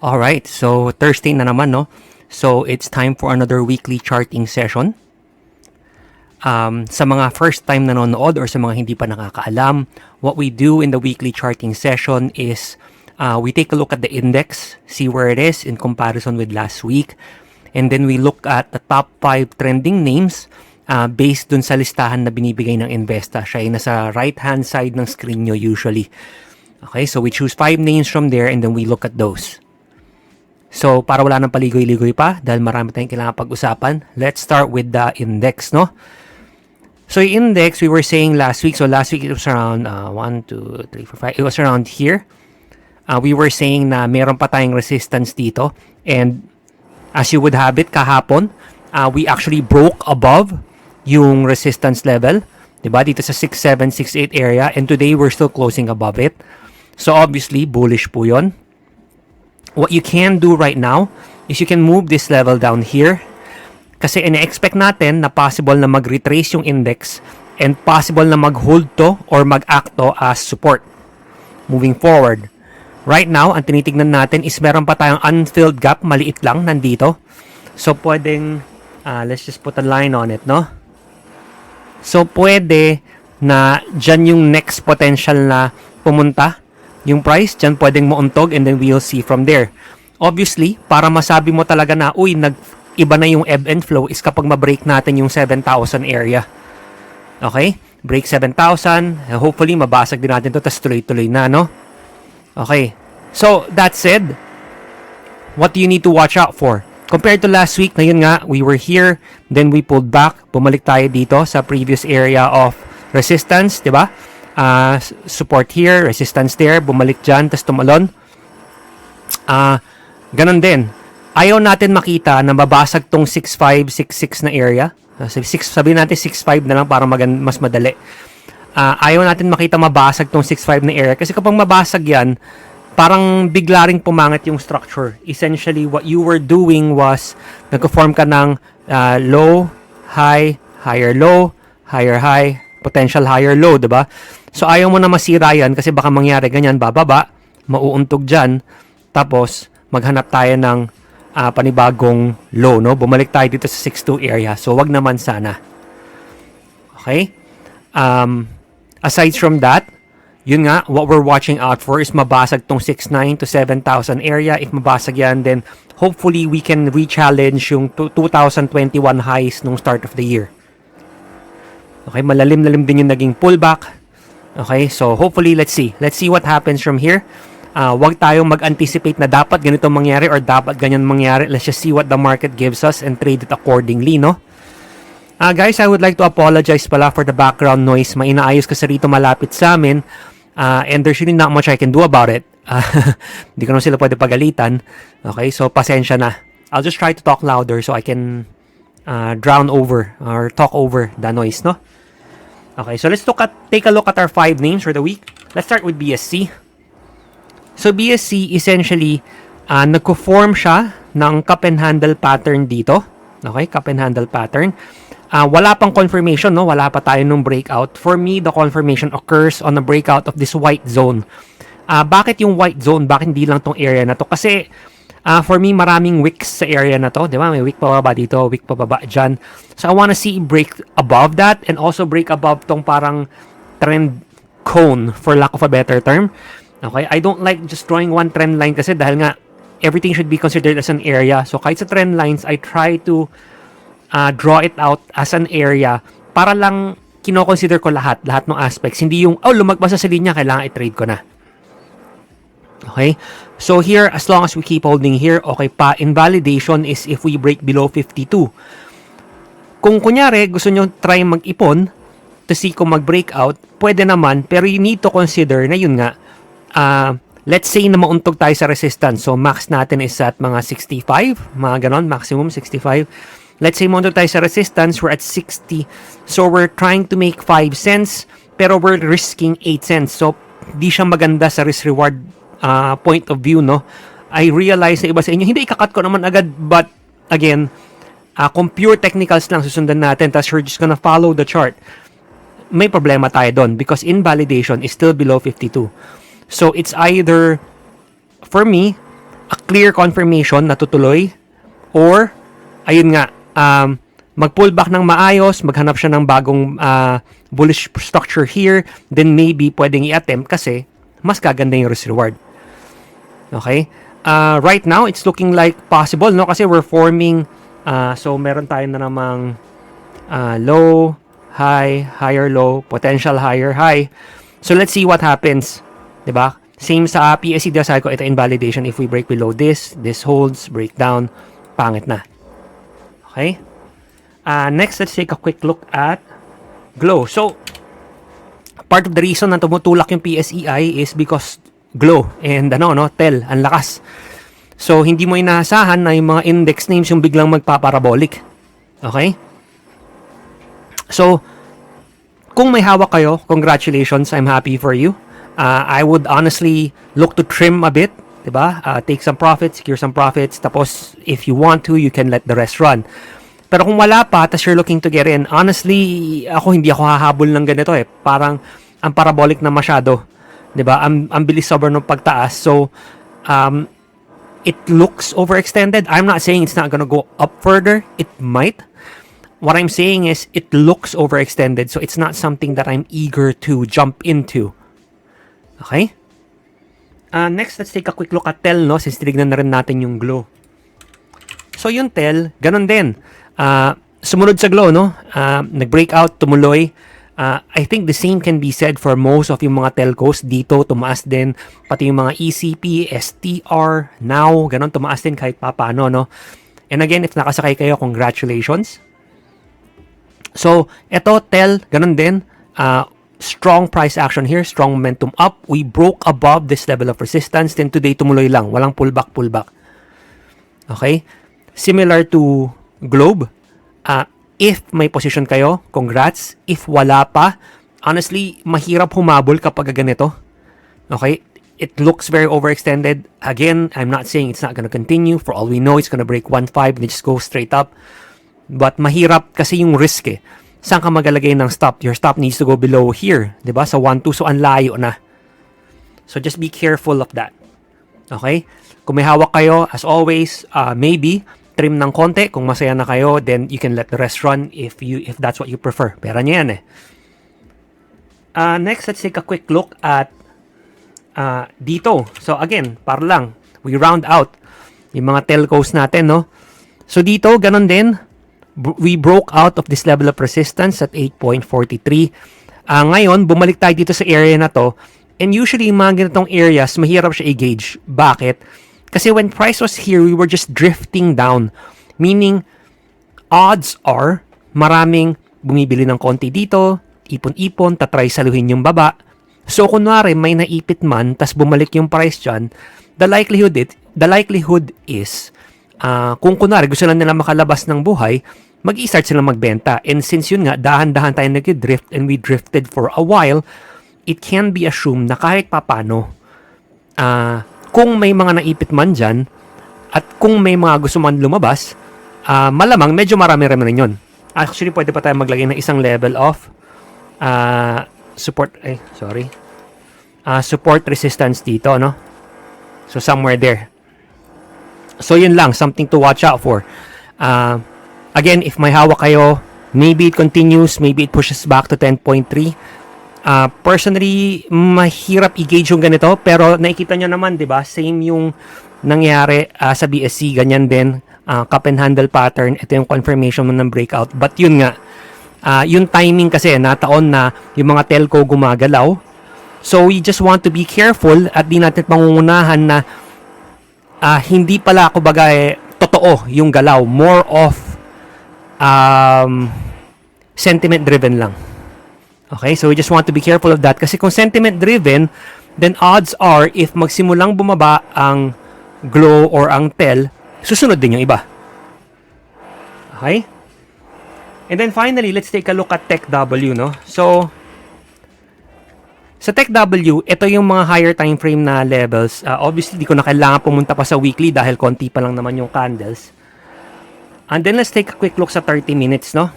Alright, so Thursday na naman, no? So it's time for another weekly charting session. Sa mga first time nanonood or sa mga hindi pa nakakaalam, what we do in the weekly charting session is we take a look at the index, see where it is in comparison with last week, and then we look at the top 5 trending names based dun sa listahan na binibigay ng Investa. Siya ay nasa right-hand side ng screen nyo usually. Okay, so we choose 5 names from there and then we look at those. So, para wala nang paligoy-ligoy pa, dahil marami tayong kailangan pag-usapan, let's start with the index, no? So, yung index, we were saying last week, so last week it was around 1, 2, 3, 4, 5, it was around here. We were saying na meron pa tayong resistance dito, and as you would have it, kahapon, we actually broke above yung resistance level, diba? Dito sa 6768 area, and today we're still closing above it. So, obviously, bullish po yun. What you can do right now is you can move this level down here kasi ina-expect natin na possible na mag-retrace yung index and possible na mag-hold to or mag-act to as support moving forward. Right now, ang tinitignan natin is meron pa tayong unfilled gap, maliit lang nandito. So, pwedeng, let's just put a line on it, no? So, pwede na dyan yung next potential na pumunta yung price, dyan pwedeng mauntog and then we'll see from there. Obviously, para masabi mo talaga na, uy, iba na yung ebb and flow is kapag ma-break natin yung 7,000 area. Okay? Break 7,000. Hopefully, mabasag din natin to tas tuloy-tuloy na, no? Okay. So, that said, what do you need to watch out for? Compared to last week, ngayon nga, we were here, then we pulled back, bumalik tayo dito sa previous area of resistance, diba? Support here, resistance there, bumalik dyan, tas tumalon. Ganon din. Ayaw natin makita na mabasag tong 6.5, 6.6 na area. Sabihin natin 6.5 na lang para mas madali. Ayaw natin makita mabasag tong 6.5 na area kasi kapag mabasag yan, parang bigla ring pumangit yung structure. Essentially, what you were doing was nagko-form ka ng low, high, higher low, higher high, potential higher low, diba? So, ayaw mo na masira yan kasi baka mangyari ganyan, bababa, mauuntog dyan, tapos maghanap tayo ng panibagong low, no? Bumalik tayo dito sa 6.2 area. So, wag naman sana. Okay? Aside from that, yun nga, what we're watching out for is mabasag tong 6.9 to 7,000 area. If mabasag yan, then hopefully we can re-challenge yung 2021 highs nung start of the year. Okay, malalim-lalim din yung naging pullback. Okay, so hopefully, let's see. Let's see what happens from here. Wag tayong mag-anticipate na dapat ganito mangyari or dapat ganyan mangyari. Let's just see what the market gives us and trade it accordingly, no? Guys, I would like to apologize pala for the background noise. May inaayos kasi rito malapit sa amin. And there's really not much I can do about it. Hindi ko na sila pwede pagalitan. Okay, so pasensya na. I'll just try to talk louder so I can drown over or talk over the noise, no? Okay, so let's take a look at our 5 names for the week. Let's start with BSC. So BSC essentially nagko-form siya ng cup and handle pattern dito. Okay, cup and handle pattern. Wala pang confirmation, no? Wala pa tayo nung breakout. For me, the confirmation occurs on the breakout of this white zone. Bakit yung white zone? Bakit hindi lang tong area na to? Kasi for me, maraming wicks sa area na to. Di ba? May wick pababa dito, wick pababa dyan. So, I wanna see break above that and also break above tong parang trend cone, for lack of a better term. Okay? I don't like just drawing one trend line kasi dahil nga, everything should be considered as an area. So, kahit sa trend lines, I try to draw it out as an area para lang kino-consider ko lahat ng aspects. Hindi yung, lumagpas sa linya, kailangan i-trade ko na. Okay? So here, as long as we keep holding here, okay pa. Invalidation is if we break below 52. Kung kunyari, gusto nyo try mag-ipon to see kung mag-breakout, pwede naman, pero you need to consider na yun nga, let's say na mauntog tayo sa resistance. So, max natin is at mga 65. Mga ganon, maximum 65. Let's say mauntog tayo sa resistance, we're at 60. So, we're trying to make 5 cents, pero we're risking 8 cents. So, di siya maganda sa risk-reward point of view, no? I realize na iba sa inyo, hindi ikakat ko naman agad, but again, kung pure technicals lang susundan natin, tas we're just gonna follow the chart, may problema tayo doon because invalidation is still below 52. So, it's either, for me, a clear confirmation na tutuloy, or, ayun nga, mag-pullback ng maayos, maghanap siya ng bagong bullish structure here, then maybe pwedeng i-attempt kasi mas kaganda yung risk-reward. Okay? Right now, it's looking like possible, no? Kasi we're forming, so meron tayo na namang low, high, higher low, potential higher high. So let's see what happens. Diba? Same sa PSE, sabi ko, ito invalidation. If we break below this holds, break down, pangit na. Okay? Next, let's take a quick look at glow. So, part of the reason na tumutulak yung PSEI is because glow and TEL, ang lakas. So, hindi mo inaasahan na yung mga index names yung biglang magpaparabolic. Okay? So, kung may hawak kayo, congratulations, I'm happy for you. I would honestly look to trim a bit, diba? Take some profits, secure some profits, tapos if you want to, you can let the rest run. Pero kung wala pa, tas you're looking to get in, honestly, hindi ako hahabol ng ganito eh. Parang, ang parabolic na masyado. Diba? Ang bilis sobrang ng pagtaas. So, it looks overextended. I'm not saying it's not gonna go up further. It might. What I'm saying is, it looks overextended. So, it's not something that I'm eager to jump into. Okay? Next, let's take a quick look at TEL, no? Since tinignan na rin natin yung glow. So, yung TEL, ganun din. Sumunod sa glow, no? Nag-breakout, tumuloy. I think the same can be said for most of yung mga telcos. Dito, tumaas din. Pati yung mga ECP, STR, Now, ganun, tumaas din kahit paano, no? And again, if nakasakay kayo, congratulations. So, eto, TEL, ganun din. Strong price action here, strong momentum up. We broke above this level of resistance. Then today, tumuloy lang. Walang pullback. Okay? Similar to Globe. If may position kayo, congrats. If wala pa, honestly, mahirap humabol kapag ganito. Okay? It looks very overextended. Again, I'm not saying it's not gonna continue. For all we know, it's gonna break 1.5 and just go straight up. But mahirap kasi yung risk eh. Saan ka magalagay ng stop? Your stop needs to go below here. Diba? Sa 1.2. So, ang layo na. So, just be careful of that. Okay? Kung may hawak kayo, as always, maybe, trim ng konti. Kung masaya na kayo, then you can let the rest run if that's what you prefer. Pera nyo yan eh. Next, let's take a quick look at dito. So, again, para lang, we round out yung mga telcos natin, no? So, dito, ganun din. We broke out of this level of resistance at 8.43. Ngayon, bumalik tayo dito sa area na to. And usually, yung mga ganitong areas, mahirap siya i-gauge. Bakit? Kasi when price was here, we were just drifting down. Meaning, odds are, maraming bumibili ng konti dito, ipon-ipon, tatry saluhin yung baba. So, kunwari, may naipit man, tas bumalik yung price dyan, the likelihood is, kung kunwari, gusto lang nila makalabas ng buhay, mag-i-start silang magbenta. And since yun nga, dahan-dahan tayo nag-drift and we drifted for a while, it can be assumed na kahit papano, kung may mga naipit man dyan, at kung may mga gusto man lumabas, malamang medyo marami-rami rin yun. Actually, pwede pa tayo maglagay ng isang level of support resistance dito, no? So, somewhere there. So, yun lang, something to watch out for. Again, if may hawak kayo, maybe it continues, maybe it pushes back to 10.3. Personally, mahirap i-gauge yung ganito, pero nakikita nyo naman, di ba? Same yung nangyari sa BSC, ganyan din, cup and handle pattern. Ito yung confirmation mo ng breakout. But yun nga, yung timing kasi, nataon na yung mga telco gumagalaw. So, we just want to be careful at di natin pangungunahan na hindi pala, kumbaga, totoo yung galaw. More of sentiment-driven lang. Okay? So, we just want to be careful of that. Kasi kung sentiment-driven, then odds are, if magsimulang bumaba ang glow or ang tel, susunod din yung iba. Okay? And then finally, let's take a look at TECHW, no? So, sa TECHW, ito yung mga higher time frame na levels. Obviously, di ko na kailangan pumunta pa sa weekly dahil konti pa lang naman yung candles. And then, let's take a quick look sa 30 minutes, no?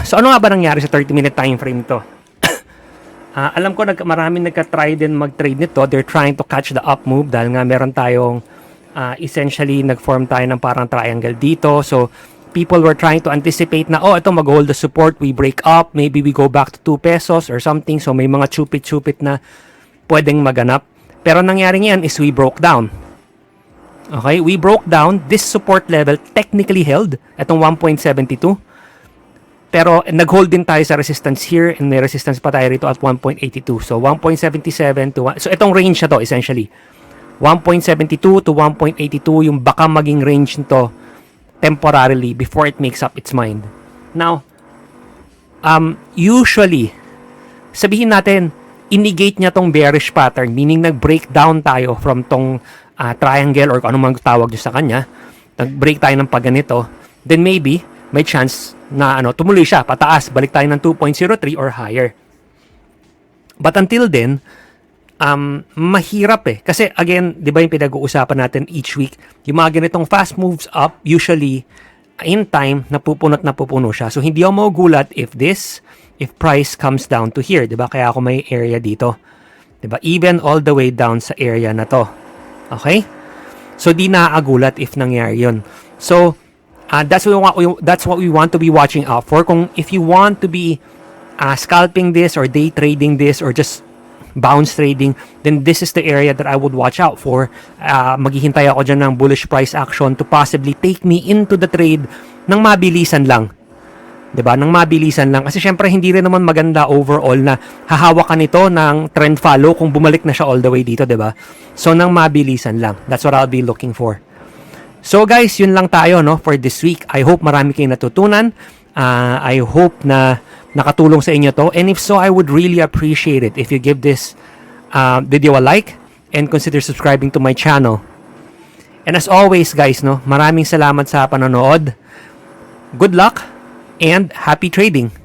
So, ano nga ba nangyari sa 30-minute time frame to? Alam ko, maraming nagka-try din mag-trade nito. They're trying to catch the up move dahil nga meron tayong essentially, nag-form tayo ng parang triangle dito. So, people were trying to anticipate na, ito mag-hold the support, we break up, maybe we go back to 2 pesos or something. So, may mga chupit-chupit na pwedeng maganap. Pero nangyari ngayon is we broke down. Okay, we broke down. This support level technically held, itong 1.72. Pero nag-hold din tayo sa resistance here and may resistance pa tayo rito at 1.82. So 1.77 to 1. So itong range na to essentially. 1.72 to 1.82 yung baka maging range nito temporarily before it makes up its mind. Now, usually, sabihin natin, inegate niya tong bearish pattern, meaning nag-break down tayo from tong triangle or kung anong tawag nyo sa kanya. Nag-break tayo ng pagganito, then maybe, may chance na tumuloy siya, pataas, balik tayo ng 2.03 or higher. But until then, mahirap Kasi again, di ba yung pinag-uusapan natin each week, yung mga ganitong fast moves up, usually, in time, napupuno siya. So, hindi ako magugulat if price comes down to here, di ba? Kaya ako may area dito. Di ba? Even all the way down sa area na to. Okay? So, di naagulat if nangyari yun. So, that's what we want to be watching out for. If you want to be scalping this or day trading this or just bounce trading, then this is the area that I would watch out for. Maghihintay ako dyan ng bullish price action to possibly take me into the trade ng mabilisan lang. 'Di ba? Ng mabilisan lang. Kasi syempre hindi rin naman maganda overall na hahawak ka nito ng trend follow kung bumalik na siya all the way dito, 'di ba? So ng mabilisan lang. That's what I'll be looking for. So guys, yun lang tayo for this week. I hope marami kayong natutunan. I hope na nakatulong sa inyo to. And if so, I would really appreciate it if you give this video a like and consider subscribing to my channel. And as always guys, maraming salamat sa panonood. Good luck and happy trading!